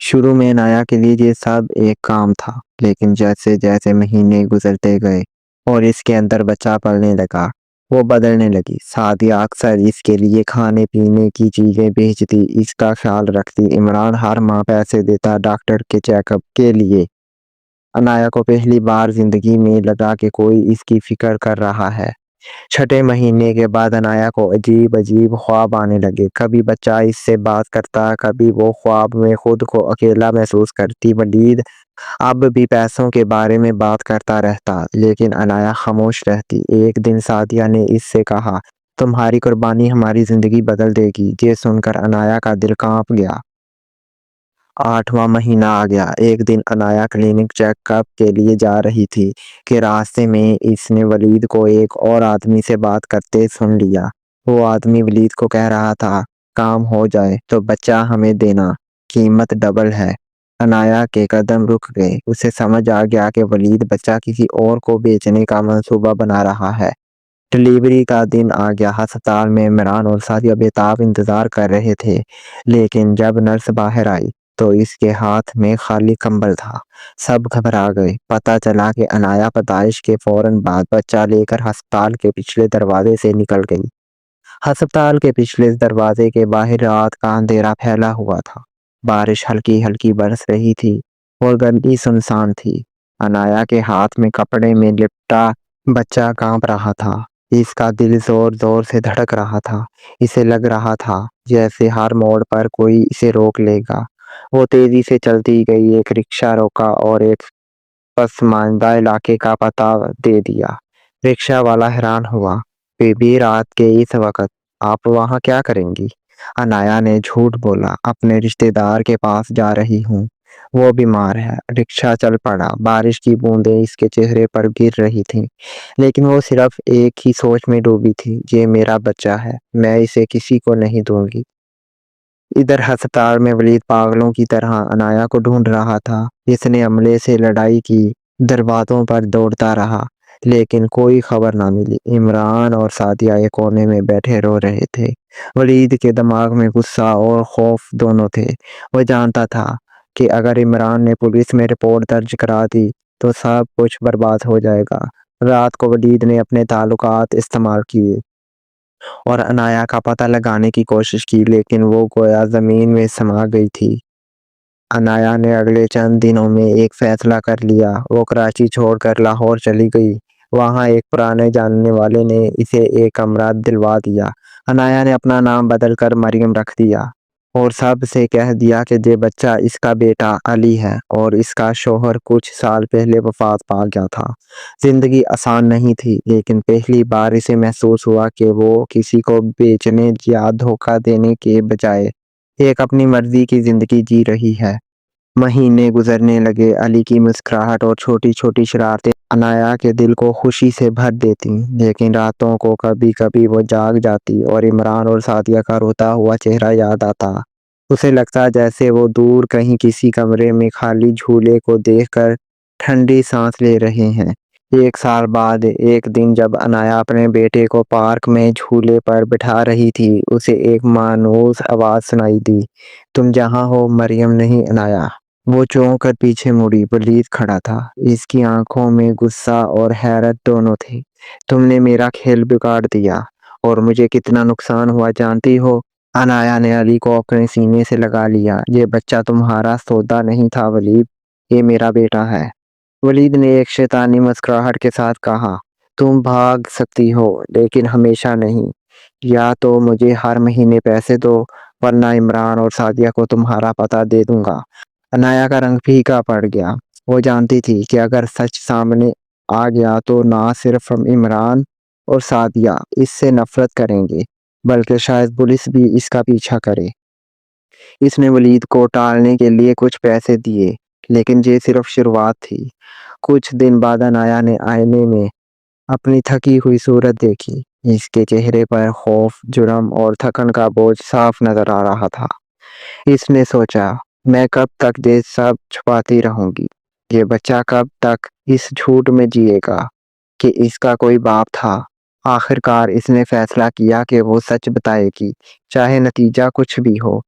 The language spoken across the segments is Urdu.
شروع میں عنایا کے لیے یہ سب ایک کام تھا، لیکن جیسے جیسے مہینے گزرتے گئے اور اس کے اندر بچہ پلنے لگا، وہ بدلنے لگی۔ سعدیہ اکثر اس کے لیے کھانے پینے کی چیزیں بھیجتی، اس کا خیال رکھتی۔ عمران ہر ماہ پیسے دیتا ڈاکٹر کے چیک اپ کے لیے۔ عنایا کو پہلی بار زندگی میں لگا کہ کوئی اس کی فکر کر رہا ہے۔ چھٹے مہینے کے بعد عنایا کو عجیب عجیب خواب آنے لگے۔ کبھی بچہ اس سے بات کرتا، کبھی وہ خواب میں خود کو اکیلا محسوس کرتی۔ ولید اب بھی پیسوں کے بارے میں بات کرتا رہتا، لیکن عنایا خاموش رہتی۔ ایک دن سعدیہ نے اس سے کہا، تمہاری قربانی ہماری زندگی بدل دے گی۔ یہ سن کر عنایا کا دل کانپ گیا۔ 8واں مہینہ آ گیا۔ ایک دن عنایا کلینک چیک اپ کے لیے جا رہی تھی کہ راستے میں اس نے ولید کو ایک اور آدمی سے بات کرتے سن لیا۔ وہ آدمی ولید کو کہہ رہا تھا، کام ہو جائے تو بچہ ہمیں دینا، قیمت ڈبل ہے۔ عنایا کے قدم رک گئے۔ اسے سمجھ آ گیا کہ ولید بچہ کسی اور کو بیچنے کا منصوبہ بنا رہا ہے۔ ڈلیوری کا دن آ گیا۔ ہسپتال میں عمران اور سعدیہ بےتاب انتظار کر رہے تھے، لیکن جب نرس باہر آئی تو اس کے ہاتھ میں خالی کمبل تھا۔ سب گھبرا گئے۔ پتہ چلا کہ عنایا پیدائش کے فوراً بعد بچہ لے کر ہسپتال کے پچھلے دروازے سے نکل گئی۔ ہسپتال کے پچھلے دروازے کے باہر رات کا اندھیرا پھیلا ہوا تھا۔ بارش ہلکی ہلکی برس رہی تھی اور گلی سنسان تھی۔ عنایا کے ہاتھ میں کپڑے میں لپٹا بچہ کانپ رہا تھا۔ اس کا دل زور زور سے دھڑک رہا تھا۔ اسے لگ رہا تھا جیسے ہر موڑ پر کوئی اسے روک لے گا۔ وہ تیزی سے چلتی گئی، ایک رکشہ روکا اور ایک پسماندہ علاقے کا پتہ دے دیا۔ رکشہ والا حیران ہوا، بی بی رات کے اس وقت آپ وہاں کیا کریں گی؟ عنایا نے جھوٹ بولا، اپنے رشتے دار کے پاس جا رہی ہوں، وہ بیمار ہے۔ رکشہ چل پڑا۔ بارش کی بوندیں اس کے چہرے پر گر رہی تھیں، لیکن وہ صرف ایک ہی سوچ میں ڈوبی تھی، یہ میرا بچہ ہے، میں اسے کسی کو نہیں دوں گی۔ ادھر ہسپتال میں ولید پاگلوں کی طرح عنایا کو ڈھونڈ رہا تھا۔ اس نے عملے سے لڑائی کی، دروازوں پر دوڑتا رہا، لیکن کوئی خبر نہ ملی۔ عمران اور سعدیہ ایک کونے میں بیٹھے رو رہے تھے۔ ولید کے دماغ میں غصہ اور خوف دونوں تھے۔ وہ جانتا تھا کہ اگر عمران نے پولیس میں رپورٹ درج کرا دی تو سب کچھ برباد ہو جائے گا۔ رات کو ولید نے اپنے تعلقات استعمال کیے اور عنایا کا پتہ لگانے کی کوشش کی، لیکن وہ گویا زمین میں سما گئی تھی۔ عنایا نے اگلے چند دنوں میں ایک فیصلہ کر لیا۔ وہ کراچی چھوڑ کر لاہور چلی گئی۔ وہاں ایک پرانے جاننے والے نے اسے ایک کمرہ دلوا دیا۔ عنایا نے اپنا نام بدل کر مریم رکھ دیا اور سب سے کہہ دیا کہ یہ بچہ اس کا بیٹا علی ہے اور اس کا شوہر کچھ سال پہلے وفات پا گیا تھا۔ زندگی آسان نہیں تھی، لیکن پہلی بار اسے محسوس ہوا کہ وہ کسی کو بیچنے یا دھوکہ دینے کے بجائے ایک اپنی مرضی کی زندگی جی رہی ہے۔ مہینے گزرنے لگے۔ علی کی مسکراہٹ اور چھوٹی چھوٹی شرارتیں عنایا کے دل کو خوشی سے بھر دیتی، لیکن راتوں کو کبھی کبھی وہ جاگ جاتی اور عمران اور سعدیہ کا روتا ہوا چہرہ یاد آتا۔ اسے لگتا جیسے وہ دور کہیں کسی کمرے میں خالی جھولے کو دیکھ کر ٹھنڈی سانس لے رہے ہیں۔ 1 سال بعد ایک دن جب عنایا اپنے بیٹے کو پارک میں جھولے پر بٹھا رہی تھی، اسے ایک مانوس آواز سنائی دی، تم جہاں ہو مریم نہیں عنایا۔ وہ چونک کر پیچھے مڑی۔ ولید کھڑا تھا۔ اس کی آنکھوں میں غصہ اور حیرت دونوں تھے۔ تم نے میرا کھیل بگاڑ دیا اور مجھے کتنا نقصان ہوا جانتی ہو؟ عنایا نے علی کو اپنے سینے سے لگا لیا۔ یہ بچہ تمہارا سودا نہیں تھا ولید، یہ میرا بیٹا ہے۔ ولید نے ایک شیطانی مسکراہٹ کے ساتھ کہا، تم بھاگ سکتی ہو لیکن ہمیشہ نہیں۔ یا تو مجھے ہر مہینے پیسے دو ورنہ عمران اور سعدیہ کو تمہارا پتہ دے دوں گا۔ عنایا کا رنگ پھیکا پڑ گیا۔ وہ جانتی تھی کہ اگر سچ سامنے آ گیا تو نہ صرف عمران اور سعدیہ اس سے نفرت کریں گے، بلکہ شاید پولیس بھی اس کا پیچھا کرے۔ اس نے ولید کو ٹالنے کے لیے کچھ پیسے دیے، لیکن یہ صرف شروعات تھی۔ کچھ دن بعد عنایا نے آئینے میں اپنی تھکی ہوئی صورت دیکھی۔ اس کے چہرے پر خوف، جرم اور تھکن کا بوجھ صاف نظر آ رہا تھا۔ اس نے سوچا، میں کب تک یہ سب چھپاتی رہوں گی؟ یہ بچہ کب تک اس جھوٹ میں جیے گا کہ اس کا کوئی باپ تھا؟ آخر کار اس نے فیصلہ کیا کہ وہ سچ بتائے گی، چاہے نتیجہ کچھ بھی ہو۔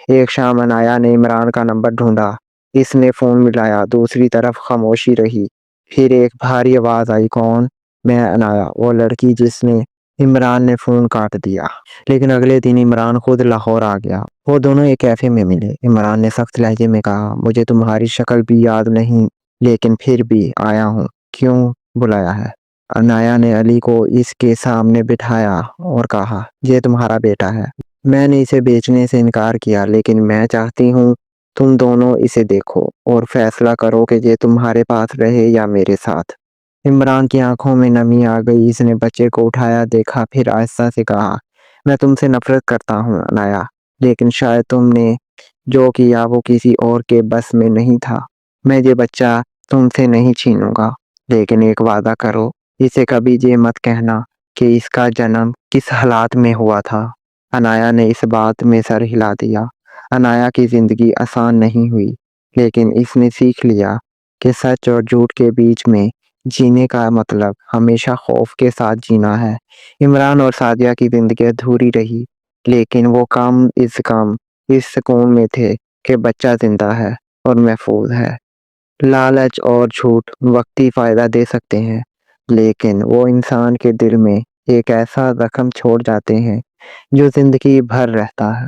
ایک شام عنایا نے عمران کا نمبر ڈھونڈا، اس نے فون ملایا، دوسری طرف خاموشی رہی۔ پھر ایک بھاری آواز آئی، کون؟ میں عنایا، وہ لڑکی جس نے عمران نے فون کاٹ دیا۔ لیکن اگلے دن عمران خود لاہور آ گیا۔ وہ دونوں ایک کیفے میں ملے۔ عمران نے سخت لہجے میں کہا، مجھے تمہاری شکل بھی یاد نہیں، لیکن پھر بھی آیا ہوں، کیوں بلایا ہے؟ عنایا نے علی کو اس کے سامنے بٹھایا اور کہا، یہ تمہارا بیٹا ہے۔ میں نے اسے بیچنے سے انکار کیا، لیکن میں چاہتی ہوں تم دونوں اسے دیکھو اور فیصلہ کرو کہ یہ تمہارے پاس رہے یا میرے ساتھ۔ عمران کی آنکھوں میں نمی آ گئی، اس نے بچے کو اٹھایا، دیکھا، پھر آہستہ سے کہا، میں تم سے نفرت کرتا ہوں عنایا، لیکن شاید تم نے جو کیا وہ کسی اور کے بس میں نہیں تھا۔ میں یہ بچہ تم سے نہیں چھینوں گا، لیکن ایک وعدہ کرو، اسے کبھی یہ مت کہنا کہ اس کا جنم کس حالات میں ہوا تھا۔ عنایا نے اس بات میں سر ہلا دیا۔ عنایا کی زندگی آسان نہیں ہوئی، لیکن اس نے سیکھ لیا کہ سچ اور جھوٹ کے بیچ میں جینے کا مطلب ہمیشہ خوف کے ساتھ جینا ہے۔ عمران اور سعدیہ کی زندگی ادھوری رہی، لیکن وہ کم از کم اس سکون میں تھے کہ بچہ زندہ ہے اور محفوظ ہے۔ لالچ اور جھوٹ وقتی فائدہ دے سکتے ہیں، لیکن وہ انسان کے دل میں ایک ایسا زخم چھوڑ جاتے ہیں جو زندگی بھر رہتا ہے۔